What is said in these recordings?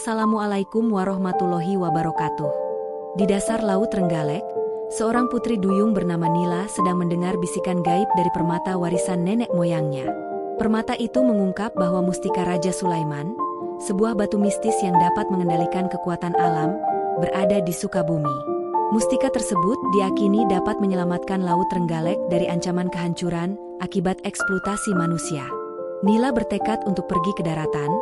Assalamualaikum warahmatullahi wabarakatuh. Di dasar Laut Trenggalek, seorang putri duyung bernama Nila sedang mendengar bisikan gaib dari permata warisan nenek moyangnya. Permata itu mengungkap bahwa mustika Raja Sulaiman, sebuah batu mistis yang dapat mengendalikan kekuatan alam, berada di Sukabumi. Mustika tersebut diyakini dapat menyelamatkan Laut Trenggalek dari ancaman kehancuran akibat eksploitasi manusia. Nila bertekad untuk pergi ke daratan,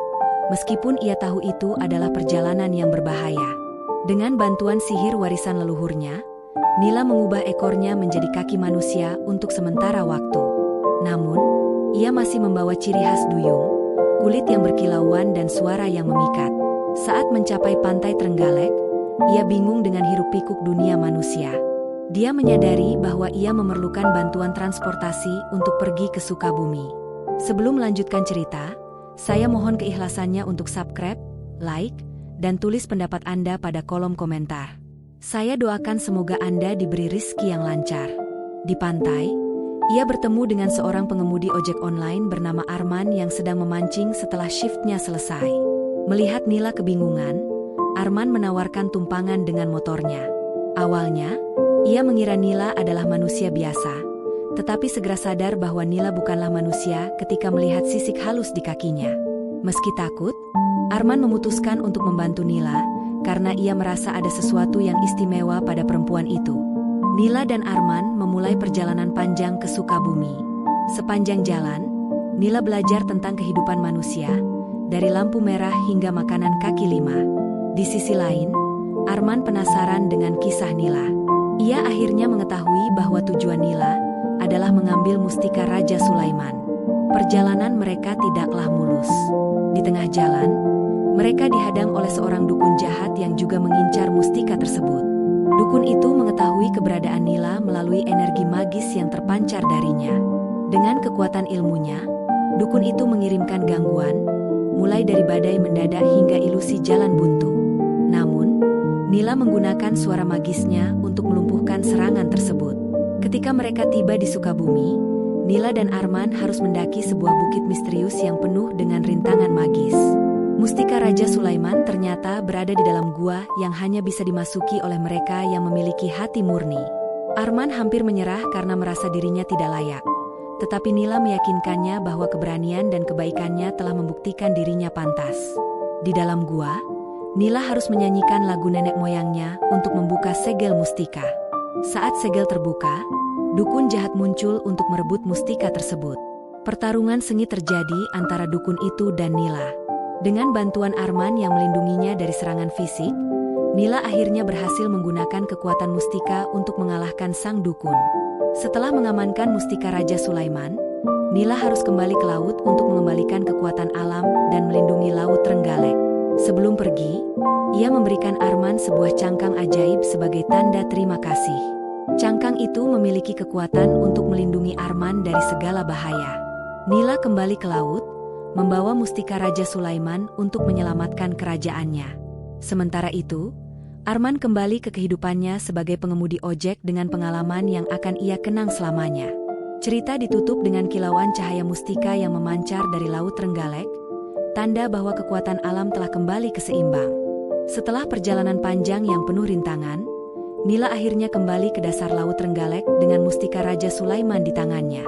meskipun ia tahu itu adalah perjalanan yang berbahaya. Dengan bantuan sihir warisan leluhurnya, Nila mengubah ekornya menjadi kaki manusia untuk sementara waktu. Namun, ia masih membawa ciri khas duyung, kulit yang berkilauan dan suara yang memikat. Saat mencapai pantai Trenggalek, ia bingung dengan hiruk-pikuk dunia manusia. Dia menyadari bahwa ia memerlukan bantuan transportasi untuk pergi ke Sukabumi. Sebelum melanjutkan cerita, saya mohon keikhlasannya untuk subscribe, like, dan tulis pendapat Anda pada kolom komentar. Saya doakan semoga Anda diberi rezeki yang lancar. Di pantai, ia bertemu dengan seorang pengemudi ojek online bernama Arman yang sedang memancing setelah shiftnya selesai. Melihat Nila kebingungan, Arman menawarkan tumpangan dengan motornya. Awalnya, ia mengira Nila adalah manusia biasa, tetapi segera sadar bahwa Nila bukanlah manusia ketika melihat sisik halus di kakinya. Meski takut, Arman memutuskan untuk membantu Nila karena ia merasa ada sesuatu yang istimewa pada perempuan itu. Nila dan Arman memulai perjalanan panjang ke Sukabumi. Sepanjang jalan, Nila belajar tentang kehidupan manusia, dari lampu merah hingga makanan kaki lima. Di sisi lain, Arman penasaran dengan kisah Nila. Ia akhirnya mengetahui bahwa tujuan Nila adalah mengambil mustika Raja Sulaiman. Perjalanan mereka tidaklah mulus. Di tengah jalan, mereka dihadang oleh seorang dukun jahat yang juga mengincar mustika tersebut. Dukun itu mengetahui keberadaan Nila melalui energi magis yang terpancar darinya. Dengan kekuatan ilmunya, dukun itu mengirimkan gangguan, mulai dari badai mendadak hingga ilusi jalan buntu. Namun, Nila menggunakan suara magisnya untuk melumpuhkan serangan tersebut. Ketika mereka tiba di Sukabumi, Nila dan Arman harus mendaki sebuah bukit misterius yang penuh dengan rintangan magis. Mustika Raja Sulaiman ternyata berada di dalam gua yang hanya bisa dimasuki oleh mereka yang memiliki hati murni. Arman hampir menyerah karena merasa dirinya tidak layak. Tetapi Nila meyakinkannya bahwa keberanian dan kebaikannya telah membuktikan dirinya pantas. Di dalam gua, Nila harus menyanyikan lagu nenek moyangnya untuk membuka segel mustika. Saat segel terbuka, dukun jahat muncul untuk merebut mustika tersebut. Pertarungan sengit terjadi antara dukun itu dan Nila. Dengan bantuan Arman yang melindunginya dari serangan fisik, Nila akhirnya berhasil menggunakan kekuatan mustika untuk mengalahkan sang dukun. Setelah mengamankan mustika Raja Sulaiman, Nila harus kembali ke laut untuk mengembalikan kekuatan alam dan melindungi Laut Trenggalek. Sebelum pergi, ia memberikan Arman sebuah cangkang ajaib sebagai tanda terima kasih. Cangkang itu memiliki kekuatan untuk melindungi Arman dari segala bahaya. Nila kembali ke laut, membawa mustika Raja Sulaiman untuk menyelamatkan kerajaannya. Sementara itu, Arman kembali ke kehidupannya sebagai pengemudi ojek dengan pengalaman yang akan ia kenang selamanya. Cerita ditutup dengan kilauan cahaya mustika yang memancar dari Laut Trenggalek, tanda bahwa kekuatan alam telah kembali ke seimbang. Setelah perjalanan panjang yang penuh rintangan, Nila akhirnya kembali ke dasar Laut Trenggalek dengan mustika Raja Sulaiman di tangannya.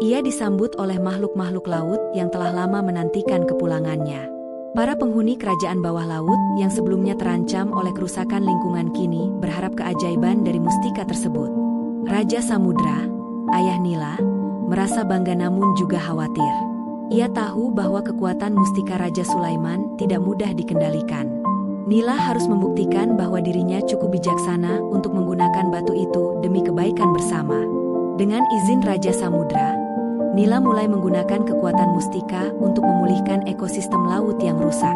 Ia disambut oleh makhluk-makhluk laut yang telah lama menantikan kepulangannya. Para penghuni kerajaan bawah laut yang sebelumnya terancam oleh kerusakan lingkungan kini berharap keajaiban dari mustika tersebut. Raja Samudra, ayah Nila, merasa bangga namun juga khawatir. Ia tahu bahwa kekuatan mustika Raja Sulaiman tidak mudah dikendalikan. Nila harus membuktikan bahwa dirinya cukup bijaksana untuk menggunakan batu itu demi kebaikan bersama. Dengan izin Raja Samudra, Nila mulai menggunakan kekuatan mustika untuk memulihkan ekosistem laut yang rusak.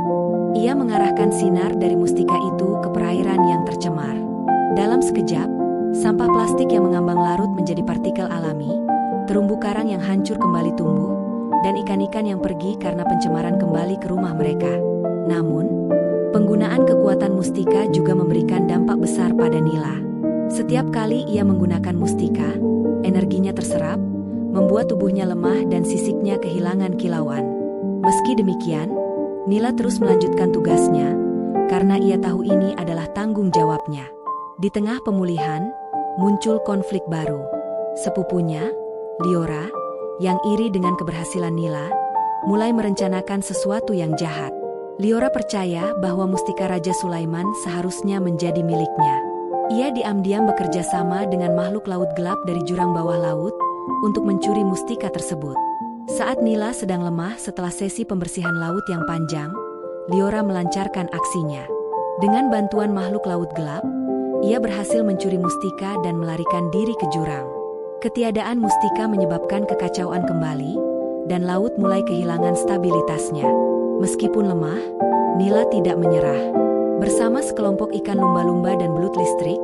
Ia mengarahkan sinar dari mustika itu ke perairan yang tercemar. Dalam sekejap, sampah plastik yang mengambang larut menjadi partikel alami, terumbu karang yang hancur kembali tumbuh, dan ikan-ikan yang pergi karena pencemaran kembali ke rumah mereka. Namun, penggunaan kekuatan mustika juga memberikan dampak besar pada Nila. Setiap kali ia menggunakan mustika, energinya terserap, membuat tubuhnya lemah dan sisiknya kehilangan kilauan. Meski demikian, Nila terus melanjutkan tugasnya, karena ia tahu ini adalah tanggung jawabnya. Di tengah pemulihan, muncul konflik baru. Sepupunya, Liora, yang iri dengan keberhasilan Nila, mulai merencanakan sesuatu yang jahat. Liora percaya bahwa mustika Raja Sulaiman seharusnya menjadi miliknya. Ia diam-diam bekerja sama dengan makhluk laut gelap dari jurang bawah laut untuk mencuri mustika tersebut. Saat Nila sedang lemah setelah sesi pembersihan laut yang panjang, Liora melancarkan aksinya. Dengan bantuan makhluk laut gelap, ia berhasil mencuri mustika dan melarikan diri ke jurang. Ketiadaan mustika menyebabkan kekacauan kembali, dan laut mulai kehilangan stabilitasnya. Meskipun lemah, Nila tidak menyerah. Bersama sekelompok ikan lumba-lumba dan belut listrik,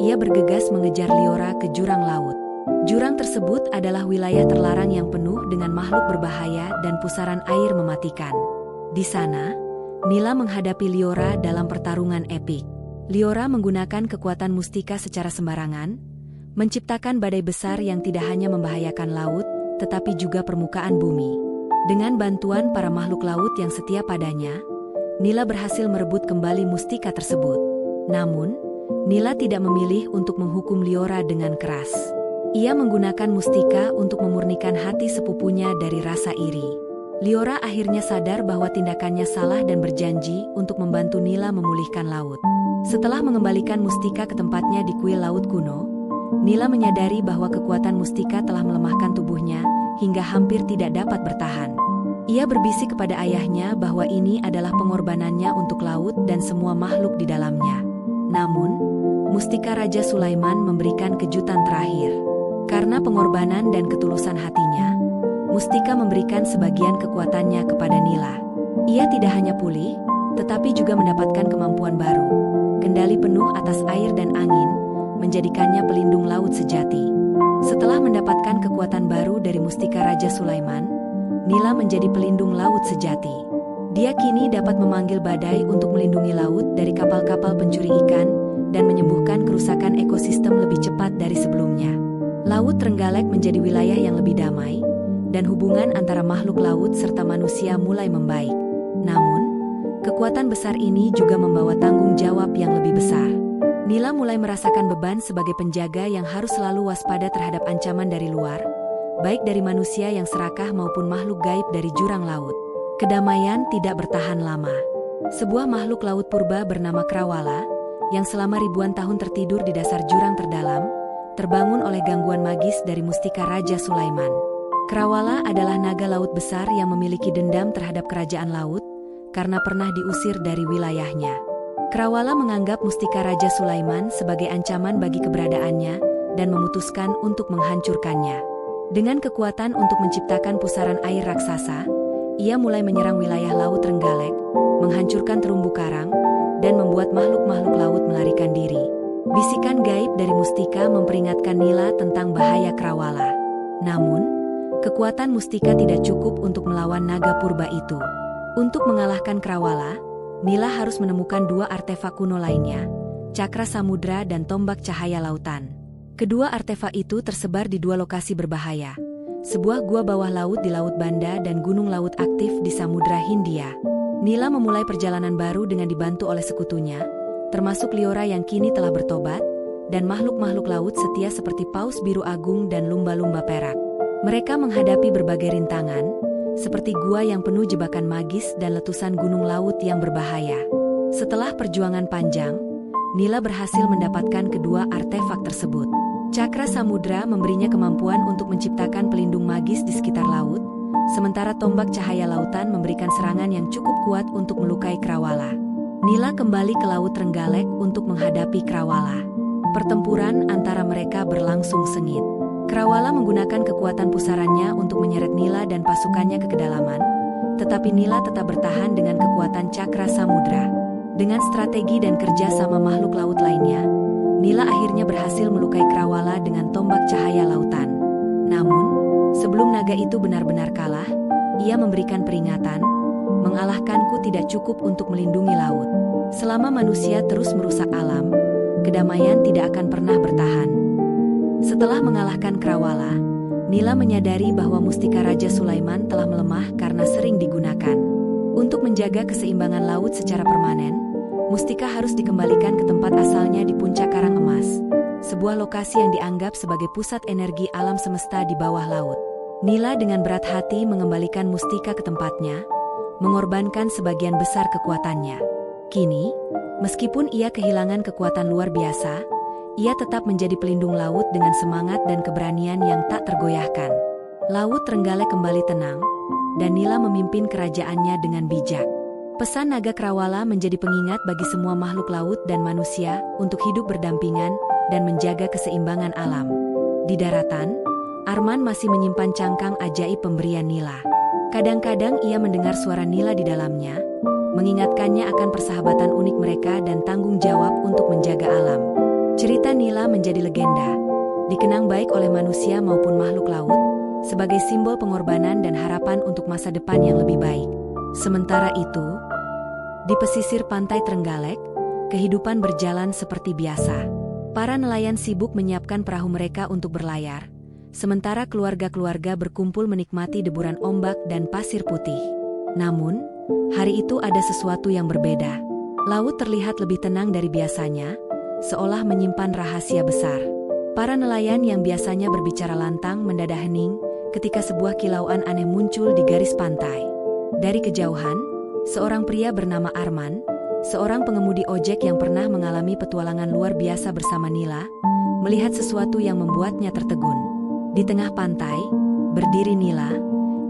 ia bergegas mengejar Liora ke jurang laut. Jurang tersebut adalah wilayah terlarang yang penuh dengan makhluk berbahaya dan pusaran air mematikan. Di sana, Nila menghadapi Liora dalam pertarungan epik. Liora menggunakan kekuatan mustika secara sembarangan, menciptakan badai besar yang tidak hanya membahayakan laut, tetapi juga permukaan bumi. Dengan bantuan para makhluk laut yang setia padanya, Nila berhasil merebut kembali mustika tersebut. Namun, Nila tidak memilih untuk menghukum Liora dengan keras. Ia menggunakan mustika untuk memurnikan hati sepupunya dari rasa iri. Liora akhirnya sadar bahwa tindakannya salah dan berjanji untuk membantu Nila memulihkan laut. Setelah mengembalikan mustika ke tempatnya di kuil laut kuno, Nila menyadari bahwa kekuatan mustika telah melemahkan tubuhnya hingga hampir tidak dapat bertahan. Ia berbisik kepada ayahnya bahwa ini adalah pengorbanannya untuk laut dan semua makhluk di dalamnya. Namun, mustika Raja Sulaiman memberikan kejutan terakhir. Karena pengorbanan dan ketulusan hatinya, mustika memberikan sebagian kekuatannya kepada Nila. Ia tidak hanya pulih, tetapi juga mendapatkan kemampuan baru. Kendali penuh atas air dan angin, menjadikannya pelindung laut sejati. Setelah mendapatkan kekuatan baru dari mustika Raja Sulaiman, Nila menjadi pelindung laut sejati. Dia kini dapat memanggil badai untuk melindungi laut dari kapal-kapal pencuri ikan dan menyembuhkan kerusakan ekosistem lebih cepat dari sebelumnya. Laut Trenggalek menjadi wilayah yang lebih damai, dan hubungan antara makhluk laut serta manusia mulai membaik. Namun, kekuatan besar ini juga membawa tanggung jawab yang lebih besar. Nila mulai merasakan beban sebagai penjaga yang harus selalu waspada terhadap ancaman dari luar, baik dari manusia yang serakah maupun makhluk gaib dari jurang laut. Kedamaian tidak bertahan lama. Sebuah makhluk laut purba bernama Krawala, yang selama ribuan tahun tertidur di dasar jurang terdalam, terbangun oleh gangguan magis dari mustika Raja Sulaiman. Krawala adalah naga laut besar yang memiliki dendam terhadap kerajaan laut, karena pernah diusir dari wilayahnya. Krawala menganggap mustika Raja Sulaiman sebagai ancaman bagi keberadaannya, dan memutuskan untuk menghancurkannya. Dengan kekuatan untuk menciptakan pusaran air raksasa, ia mulai menyerang wilayah Laut Trenggalek, menghancurkan terumbu karang, dan membuat makhluk-makhluk laut melarikan diri. Bisikan gaib dari mustika memperingatkan Nila tentang bahaya Krawala. Namun, kekuatan mustika tidak cukup untuk melawan naga purba itu. Untuk mengalahkan Krawala, Nila harus menemukan dua artefak kuno lainnya, Cakra Samudra dan Tombak Cahaya Lautan. Kedua artefak itu tersebar di dua lokasi berbahaya, sebuah gua bawah laut di Laut Banda dan gunung laut aktif di Samudra Hindia. Nila memulai perjalanan baru dengan dibantu oleh sekutunya, termasuk Liora yang kini telah bertobat, dan makhluk-makhluk laut setia seperti paus biru agung dan lumba-lumba perak. Mereka menghadapi berbagai rintangan, seperti gua yang penuh jebakan magis dan letusan gunung laut yang berbahaya. Setelah perjuangan panjang, Nila berhasil mendapatkan kedua artefak tersebut. Cakra Samudra memberinya kemampuan untuk menciptakan pelindung magis di sekitar laut, sementara Tombak Cahaya Lautan memberikan serangan yang cukup kuat untuk melukai Krawala. Nila kembali ke Laut Trenggalek untuk menghadapi Krawala. Pertempuran antara mereka berlangsung sengit. Krawala menggunakan kekuatan pusarannya untuk menyeret Nila dan pasukannya ke kedalaman, tetapi Nila tetap bertahan dengan kekuatan Cakra Samudra. Dengan strategi dan kerja sama makhluk laut lainnya, Nila akhirnya berhasil melukai Krawala dengan Tombak Cahaya Lautan. Namun, sebelum naga itu benar-benar kalah, ia memberikan peringatan, mengalahkanku tidak cukup untuk melindungi laut. Selama manusia terus merusak alam, kedamaian tidak akan pernah bertahan. Setelah mengalahkan Krawala, Nila menyadari bahwa mustika Raja Sulaiman telah melemah karena sering digunakan. Untuk menjaga keseimbangan laut secara permanen, Mustika harus dikembalikan ke tempat asalnya di puncak Karang Emas, sebuah lokasi yang dianggap sebagai pusat energi alam semesta di bawah laut. Nila dengan berat hati mengembalikan Mustika ke tempatnya, mengorbankan sebagian besar kekuatannya. Kini, meskipun ia kehilangan kekuatan luar biasa, ia tetap menjadi pelindung laut dengan semangat dan keberanian yang tak tergoyahkan. Laut Trenggalek kembali tenang, dan Nila memimpin kerajaannya dengan bijak. Pesan naga Krawala menjadi pengingat bagi semua makhluk laut dan manusia untuk hidup berdampingan dan menjaga keseimbangan alam. Di daratan, Arman masih menyimpan cangkang ajaib pemberian Nila. Kadang-kadang ia mendengar suara Nila di dalamnya, mengingatkannya akan persahabatan unik mereka dan tanggung jawab untuk menjaga alam. Cerita Nila menjadi legenda, dikenang baik oleh manusia maupun makhluk laut, sebagai simbol pengorbanan dan harapan untuk masa depan yang lebih baik. Sementara itu, di pesisir pantai Trenggalek, kehidupan berjalan seperti biasa. Para nelayan sibuk menyiapkan perahu mereka untuk berlayar, sementara keluarga-keluarga berkumpul menikmati deburan ombak dan pasir putih. Namun, hari itu ada sesuatu yang berbeda. Laut terlihat lebih tenang dari biasanya, seolah menyimpan rahasia besar. Para nelayan yang biasanya berbicara lantang mendadak hening ketika sebuah kilauan aneh muncul di garis pantai. Dari kejauhan, seorang pria bernama Arman, seorang pengemudi ojek yang pernah mengalami petualangan luar biasa bersama Nila, melihat sesuatu yang membuatnya tertegun. Di tengah pantai, berdiri Nila,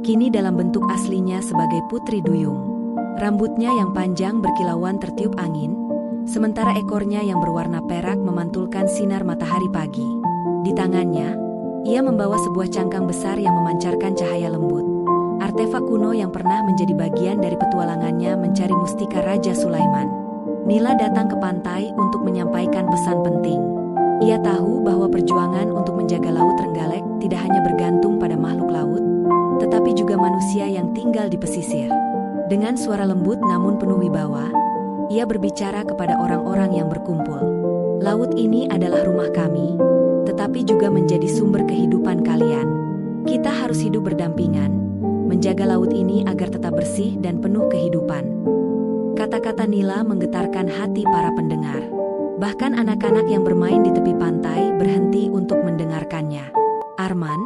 kini dalam bentuk aslinya sebagai Putri Duyung. Rambutnya yang panjang berkilauan tertiup angin, sementara ekornya yang berwarna perak memantulkan sinar matahari pagi. Di tangannya, ia membawa sebuah cangkang besar yang memancarkan cahaya lembut. Artefak kuno yang pernah menjadi bagian dari petualangannya mencari mustika Raja Sulaiman. Nila datang ke pantai untuk menyampaikan pesan penting. Ia tahu bahwa perjuangan untuk menjaga Laut Trenggalek tidak hanya bergantung pada makhluk laut, tetapi juga manusia yang tinggal di pesisir. Dengan suara lembut namun penuh wibawa, ia berbicara kepada orang-orang yang berkumpul. Laut ini adalah rumah kami, tetapi juga menjadi sumber kehidupan kalian. Kita harus hidup berdampingan, menjaga laut ini agar tetap bersih dan penuh kehidupan. Kata-kata Nila menggetarkan hati para pendengar. Bahkan anak-anak yang bermain di tepi pantai berhenti untuk mendengarkannya. Arman,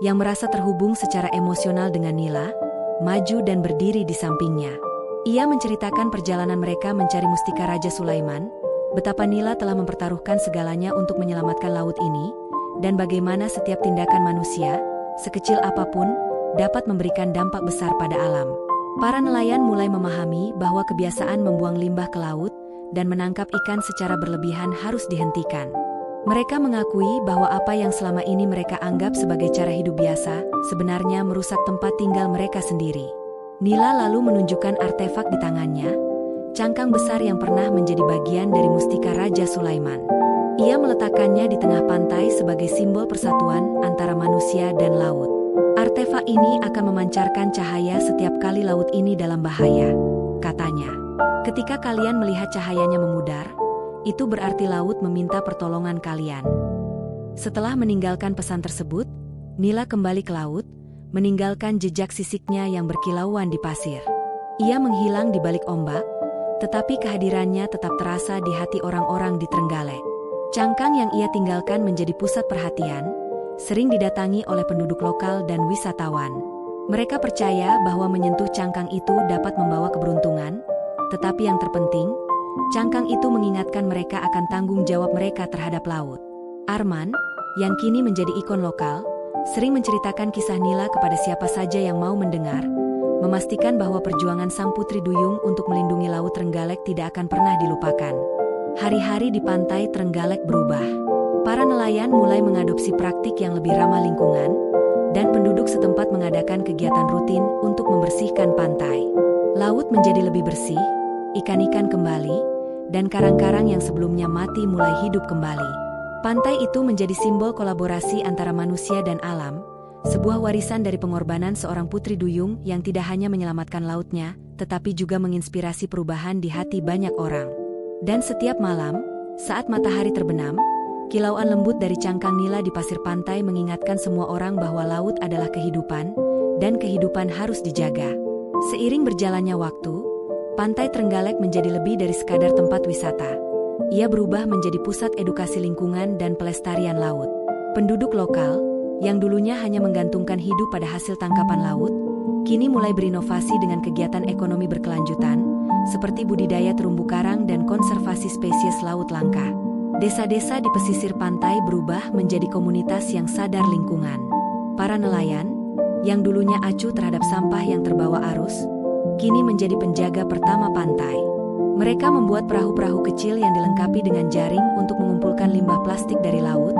yang merasa terhubung secara emosional dengan Nila, maju dan berdiri di sampingnya. Ia menceritakan perjalanan mereka mencari mustika Raja Sulaiman, betapa Nila telah mempertaruhkan segalanya untuk menyelamatkan laut ini, dan bagaimana setiap tindakan manusia, sekecil apapun, dapat memberikan dampak besar pada alam. Para nelayan mulai memahami bahwa kebiasaan membuang limbah ke laut dan menangkap ikan secara berlebihan harus dihentikan. Mereka mengakui bahwa apa yang selama ini mereka anggap sebagai cara hidup biasa, sebenarnya merusak tempat tinggal mereka sendiri. Nila lalu menunjukkan artefak di tangannya, cangkang besar yang pernah menjadi bagian dari mustika Raja Sulaiman. Ia meletakkannya di tengah pantai sebagai simbol persatuan antara manusia dan laut. Artefak ini akan memancarkan cahaya setiap kali laut ini dalam bahaya, katanya. Ketika kalian melihat cahayanya memudar, itu berarti laut meminta pertolongan kalian. Setelah meninggalkan pesan tersebut, Nila kembali ke laut, meninggalkan jejak sisiknya yang berkilauan di pasir. Ia menghilang di balik ombak, tetapi kehadirannya tetap terasa di hati orang-orang di Trenggalek. Cangkang yang ia tinggalkan menjadi pusat perhatian, sering didatangi oleh penduduk lokal dan wisatawan. Mereka percaya bahwa menyentuh cangkang itu dapat membawa keberuntungan, tetapi yang terpenting, cangkang itu mengingatkan mereka akan tanggung jawab mereka terhadap laut. Arman, yang kini menjadi ikon lokal, sering menceritakan kisah Nila kepada siapa saja yang mau mendengar, memastikan bahwa perjuangan sang Putri Duyung untuk melindungi Laut Trenggalek tidak akan pernah dilupakan. Hari-hari di pantai Trenggalek berubah. Para nelayan mulai mengadopsi praktik yang lebih ramah lingkungan, dan penduduk setempat mengadakan kegiatan rutin untuk membersihkan pantai. Laut menjadi lebih bersih, ikan-ikan kembali, dan karang-karang yang sebelumnya mati mulai hidup kembali. Pantai itu menjadi simbol kolaborasi antara manusia dan alam, sebuah warisan dari pengorbanan seorang Putri Duyung yang tidak hanya menyelamatkan lautnya, tetapi juga menginspirasi perubahan di hati banyak orang. Dan setiap malam, saat matahari terbenam, kilauan lembut dari cangkang Nila di pasir pantai mengingatkan semua orang bahwa laut adalah kehidupan, dan kehidupan harus dijaga. Seiring berjalannya waktu, Pantai Trenggalek menjadi lebih dari sekadar tempat wisata. Ia berubah menjadi pusat edukasi lingkungan dan pelestarian laut. Penduduk lokal, yang dulunya hanya menggantungkan hidup pada hasil tangkapan laut, kini mulai berinovasi dengan kegiatan ekonomi berkelanjutan, seperti budidaya terumbu karang dan konservasi spesies laut langka. Desa-desa di pesisir pantai berubah menjadi komunitas yang sadar lingkungan. Para nelayan, yang dulunya acuh terhadap sampah yang terbawa arus, kini menjadi penjaga pertama pantai. Mereka membuat perahu-perahu kecil yang dilengkapi dengan jaring untuk mengumpulkan limbah plastik dari laut,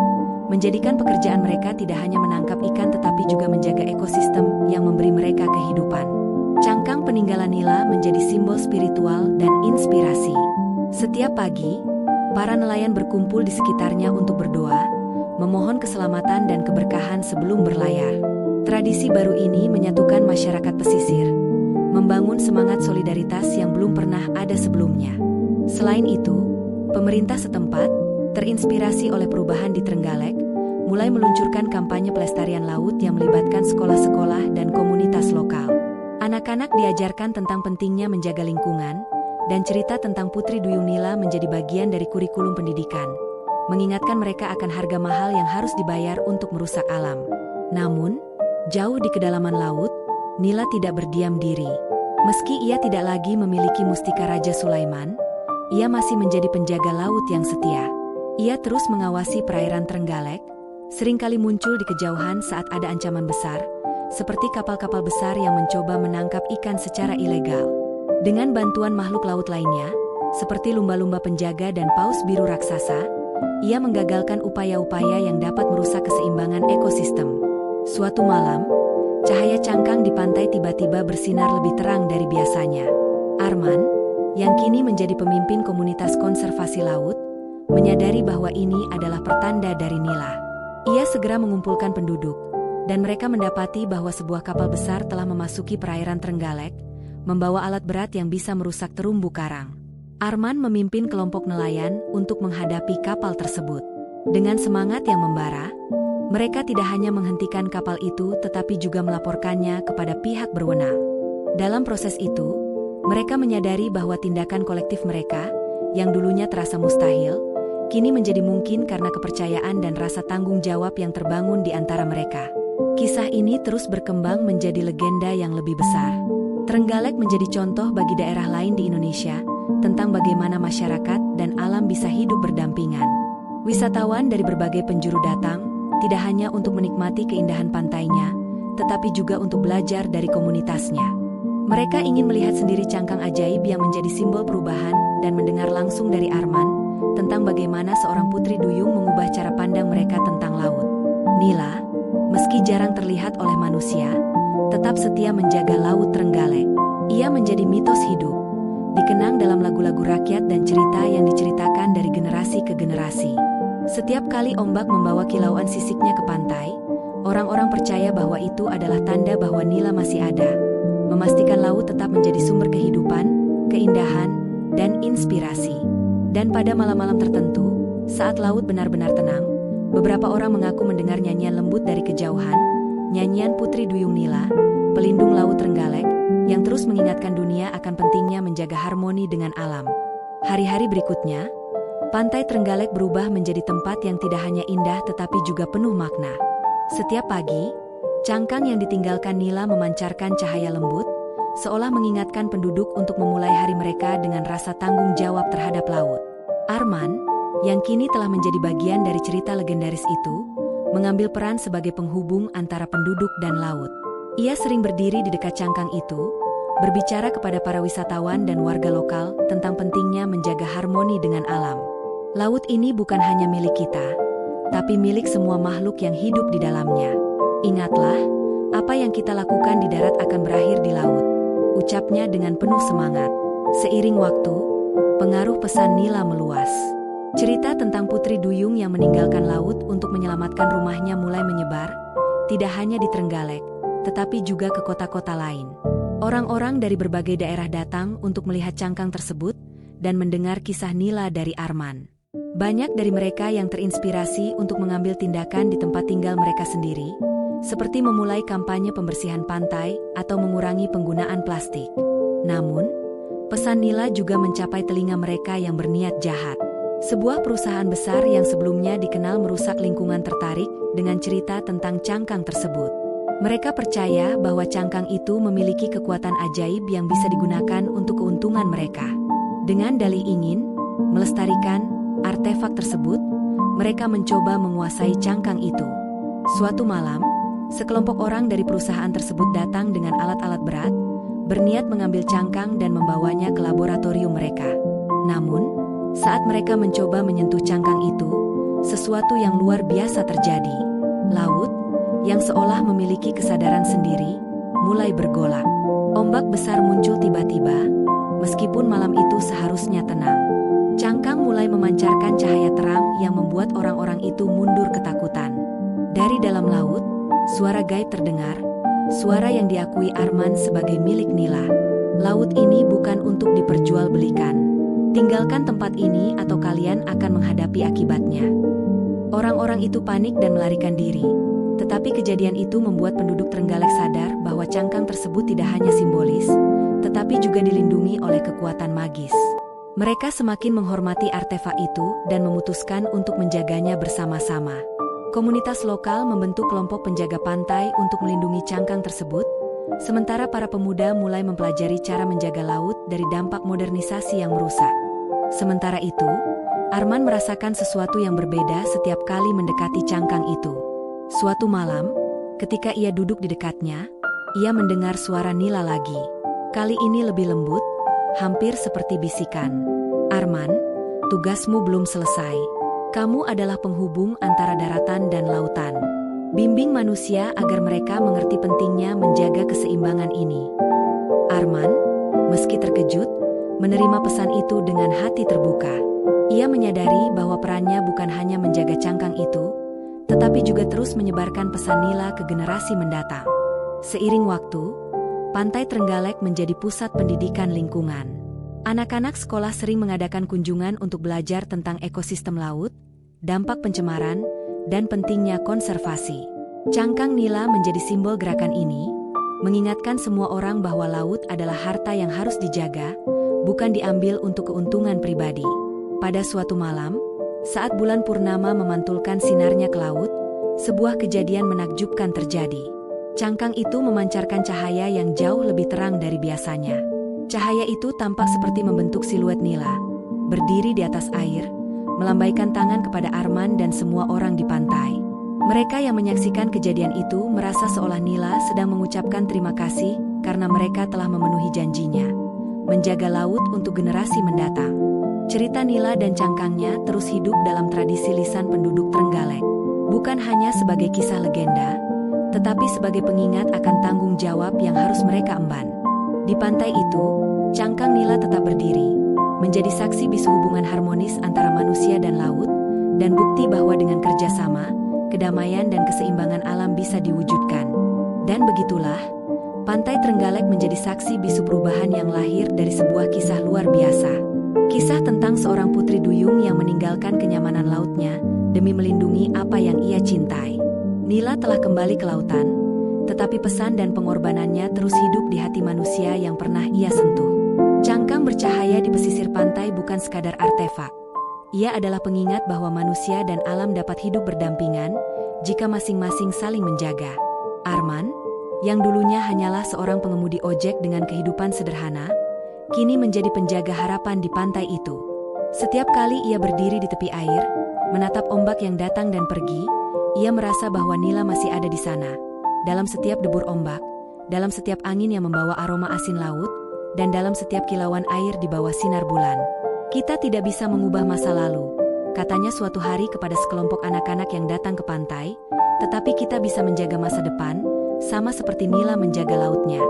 menjadikan pekerjaan mereka tidak hanya menangkap ikan tetapi juga menjaga ekosistem yang memberi mereka kehidupan. Cangkang peninggalan Nila menjadi simbol spiritual dan inspirasi. Setiap pagi, para nelayan berkumpul di sekitarnya untuk berdoa, memohon keselamatan dan keberkahan sebelum berlayar. Tradisi baru ini menyatukan masyarakat pesisir, membangun semangat solidaritas yang belum pernah ada sebelumnya. Selain itu, pemerintah setempat, terinspirasi oleh perubahan di Trenggalek, mulai meluncurkan kampanye pelestarian laut yang melibatkan sekolah-sekolah dan komunitas lokal. Anak-anak diajarkan tentang pentingnya menjaga lingkungan, dan cerita tentang Putri Duyung Nila menjadi bagian dari kurikulum pendidikan, mengingatkan mereka akan harga mahal yang harus dibayar untuk merusak alam. Namun, jauh di kedalaman laut, Nila tidak berdiam diri. Meski ia tidak lagi memiliki mustika Raja Sulaiman, ia masih menjadi penjaga laut yang setia. Ia terus mengawasi perairan Trenggalek, seringkali muncul di kejauhan saat ada ancaman besar, seperti kapal-kapal besar yang mencoba menangkap ikan secara ilegal. Dengan bantuan makhluk laut lainnya, seperti lumba-lumba penjaga dan paus biru raksasa, ia menggagalkan upaya-upaya yang dapat merusak keseimbangan ekosistem. Suatu malam, cahaya cangkang di pantai tiba-tiba bersinar lebih terang dari biasanya. Arman, yang kini menjadi pemimpin komunitas konservasi laut, menyadari bahwa ini adalah pertanda dari Nila. Ia segera mengumpulkan penduduk, dan mereka mendapati bahwa sebuah kapal besar telah memasuki perairan Trenggalek, membawa alat berat yang bisa merusak terumbu karang. Arman memimpin kelompok nelayan untuk menghadapi kapal tersebut. Dengan semangat yang membara, mereka tidak hanya menghentikan kapal itu tetapi juga melaporkannya kepada pihak berwenang. Dalam proses itu, mereka menyadari bahwa tindakan kolektif mereka, yang dulunya terasa mustahil, kini menjadi mungkin karena kepercayaan dan rasa tanggung jawab yang terbangun di antara mereka. Kisah ini terus berkembang menjadi legenda yang lebih besar. Trenggalek menjadi contoh bagi daerah lain di Indonesia tentang bagaimana masyarakat dan alam bisa hidup berdampingan. Wisatawan dari berbagai penjuru datang, tidak hanya untuk menikmati keindahan pantainya, tetapi juga untuk belajar dari komunitasnya. Mereka ingin melihat sendiri cangkang ajaib yang menjadi simbol perubahan dan mendengar langsung dari Arman tentang bagaimana seorang putri duyung mengubah cara pandang mereka tentang laut. Nila, meski jarang terlihat oleh manusia, tetap setia menjaga laut Trenggalek. Ia menjadi mitos hidup, dikenang dalam lagu-lagu rakyat dan cerita yang diceritakan dari generasi ke generasi. Setiap kali ombak membawa kilauan sisiknya ke pantai, orang-orang percaya bahwa itu adalah tanda bahwa Nila masih ada, memastikan laut tetap menjadi sumber kehidupan, keindahan, dan inspirasi. Dan pada malam-malam tertentu, saat laut benar-benar tenang, beberapa orang mengaku mendengar nyanyian lembut dari kejauhan, nyanyian Putri Duyung Nila, pelindung laut Trenggalek, yang terus mengingatkan dunia akan pentingnya menjaga harmoni dengan alam. Hari-hari berikutnya, Pantai Trenggalek berubah menjadi tempat yang tidak hanya indah tetapi juga penuh makna. Setiap pagi, cangkang yang ditinggalkan Nila memancarkan cahaya lembut, seolah mengingatkan penduduk untuk memulai hari mereka dengan rasa tanggung jawab terhadap laut. Arman, yang kini telah menjadi bagian dari cerita legendaris itu, mengambil peran sebagai penghubung antara penduduk dan laut. Ia sering berdiri di dekat cangkang itu, berbicara kepada para wisatawan dan warga lokal tentang pentingnya menjaga harmoni dengan alam. Laut ini bukan hanya milik kita, tapi milik semua makhluk yang hidup di dalamnya. Ingatlah, apa yang kita lakukan di darat akan berakhir di laut, ucapnya dengan penuh semangat. Seiring waktu, pengaruh pesan Nila meluas. Cerita tentang Putri Duyung yang meninggalkan laut untuk menyelamatkan rumahnya mulai menyebar, tidak hanya di Trenggalek, tetapi juga ke kota-kota lain. Orang-orang dari berbagai daerah datang untuk melihat cangkang tersebut dan mendengar kisah Nila dari Arman. Banyak dari mereka yang terinspirasi untuk mengambil tindakan di tempat tinggal mereka sendiri, seperti memulai kampanye pembersihan pantai atau mengurangi penggunaan plastik. Namun, Pesan Nila juga mencapai telinga mereka yang berniat jahat. Sebuah perusahaan besar yang sebelumnya dikenal merusak lingkungan tertarik dengan cerita tentang cangkang tersebut. Mereka percaya bahwa cangkang itu memiliki kekuatan ajaib yang bisa digunakan untuk keuntungan mereka. Dengan dalih ingin melestarikan artefak tersebut, mereka mencoba menguasai cangkang itu. Suatu malam, sekelompok orang dari perusahaan tersebut datang dengan alat-alat berat, berniat mengambil cangkang dan membawanya ke laboratorium mereka. Namun, saat mereka mencoba menyentuh cangkang itu, sesuatu yang luar biasa terjadi. Laut, yang seolah memiliki kesadaran sendiri, mulai bergolak. Ombak besar muncul tiba-tiba, meskipun malam itu seharusnya tenang. Cangkang mulai memancarkan cahaya terang yang membuat orang-orang itu mundur ketakutan. Dari dalam laut, suara gaib terdengar, suara yang diakui Arman sebagai milik Nila. Laut ini bukan untuk diperjualbelikan. Tinggalkan tempat ini atau kalian akan menghadapi akibatnya. Orang-orang itu panik dan melarikan diri. Tetapi kejadian itu membuat penduduk Trenggalek sadar bahwa cangkang tersebut tidak hanya simbolis, tetapi juga dilindungi oleh kekuatan magis. Mereka semakin menghormati artefak itu dan memutuskan untuk menjaganya bersama-sama. Komunitas lokal membentuk kelompok penjaga pantai untuk melindungi cangkang tersebut, sementara para pemuda mulai mempelajari cara menjaga laut dari dampak modernisasi yang merusak. Sementara itu, Arman merasakan sesuatu yang berbeda setiap kali mendekati cangkang itu. Suatu malam, ketika ia duduk di dekatnya, ia mendengar suara Nila lagi. Kali ini lebih lembut, hampir seperti bisikan. Arman, tugasmu belum selesai. Kamu adalah penghubung antara daratan dan lautan. Bimbing manusia agar mereka mengerti pentingnya menjaga keseimbangan ini. Arman, meski terkejut, menerima pesan itu dengan hati terbuka. Ia menyadari bahwa perannya bukan hanya menjaga cangkang itu, tetapi juga terus menyebarkan pesan Nila ke generasi mendatang. Seiring waktu, Pantai Trenggalek menjadi pusat pendidikan lingkungan. Anak-anak sekolah sering mengadakan kunjungan untuk belajar tentang ekosistem laut, dampak pencemaran, dan pentingnya konservasi. Cangkang Nila menjadi simbol gerakan ini, mengingatkan semua orang bahwa laut adalah harta yang harus dijaga, bukan diambil untuk keuntungan pribadi. Pada suatu malam, saat bulan purnama memantulkan sinarnya ke laut, sebuah kejadian menakjubkan terjadi. Cangkang itu memancarkan cahaya yang jauh lebih terang dari biasanya. Cahaya itu tampak seperti membentuk siluet Nila, berdiri di atas air, melambaikan tangan kepada Arman dan semua orang di pantai. Mereka yang menyaksikan kejadian itu merasa seolah Nila sedang mengucapkan terima kasih karena mereka telah memenuhi janjinya, menjaga laut untuk generasi mendatang. Cerita Nila dan cangkangnya terus hidup dalam tradisi lisan penduduk Trenggalek. Bukan hanya sebagai kisah legenda, tetapi sebagai pengingat akan tanggung jawab yang harus mereka emban. Di pantai itu, cangkang Nila tetap berdiri, menjadi saksi bisu hubungan harmonis antara manusia dan laut, dan bukti bahwa dengan kerjasama, kedamaian dan keseimbangan alam bisa diwujudkan. Dan begitulah, Pantai Trenggalek menjadi saksi bisu perubahan yang lahir dari sebuah kisah luar biasa. Kisah tentang seorang putri duyung yang meninggalkan kenyamanan lautnya demi melindungi apa yang ia cintai. Nila telah kembali ke lautan, tetapi pesan dan pengorbanannya terus hidup di hati manusia yang pernah ia sentuh. Cangkang bercahaya di pesisir pantai bukan sekadar artefak. Ia adalah pengingat bahwa manusia dan alam dapat hidup berdampingan jika masing-masing saling menjaga. Arman, yang dulunya hanyalah seorang pengemudi ojek dengan kehidupan sederhana, kini menjadi penjaga harapan di pantai itu. Setiap kali ia berdiri di tepi air, menatap ombak yang datang dan pergi, ia merasa bahwa Nila masih ada di sana. Dalam setiap debur ombak, dalam setiap angin yang membawa aroma asin laut, dan dalam setiap kilauan air di bawah sinar bulan. Kita tidak bisa mengubah masa lalu, katanya suatu hari kepada sekelompok anak-anak yang datang ke pantai, tetapi kita bisa menjaga masa depan, sama seperti Nila menjaga lautnya.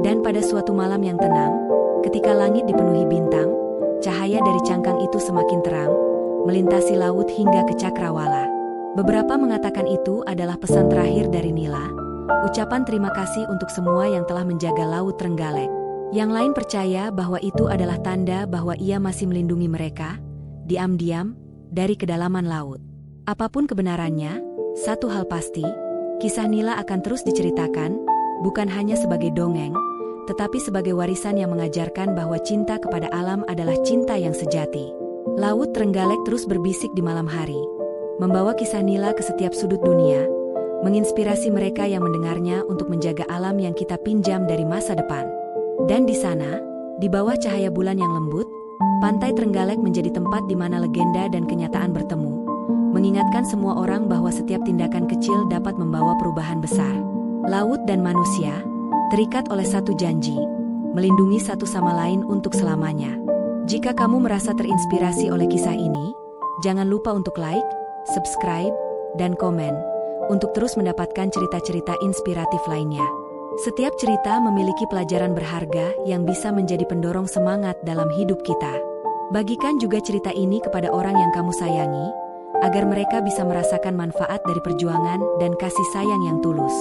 Dan pada suatu malam yang tenang, ketika langit dipenuhi bintang, cahaya dari cangkang itu semakin terang, melintasi laut hingga ke cakrawala. Beberapa mengatakan itu adalah pesan terakhir dari Nila, ucapan terima kasih untuk semua yang telah menjaga laut Trenggalek. Yang lain percaya bahwa itu adalah tanda bahwa ia masih melindungi mereka, diam-diam, dari kedalaman laut. Apapun kebenarannya, satu hal pasti, kisah Nila akan terus diceritakan, bukan hanya sebagai dongeng, tetapi sebagai warisan yang mengajarkan bahwa cinta kepada alam adalah cinta yang sejati. Laut Trenggalek terus berbisik di malam hari, membawa kisah Nila ke setiap sudut dunia, menginspirasi mereka yang mendengarnya untuk menjaga alam yang kita pinjam dari masa depan. Dan di sana, di bawah cahaya bulan yang lembut, Pantai Trenggalek menjadi tempat di mana legenda dan kenyataan bertemu, mengingatkan semua orang bahwa setiap tindakan kecil dapat membawa perubahan besar. Laut dan manusia terikat oleh satu janji, melindungi satu sama lain untuk selamanya. Jika kamu merasa terinspirasi oleh kisah ini, jangan lupa untuk like, subscribe, dan komen, untuk terus mendapatkan cerita-cerita inspiratif lainnya. Setiap cerita memiliki pelajaran berharga yang bisa menjadi pendorong semangat dalam hidup kita. Bagikan juga cerita ini kepada orang yang kamu sayangi, agar mereka bisa merasakan manfaat dari perjuangan dan kasih sayang yang tulus.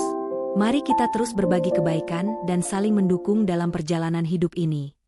Mari kita terus berbagi kebaikan dan saling mendukung dalam perjalanan hidup ini.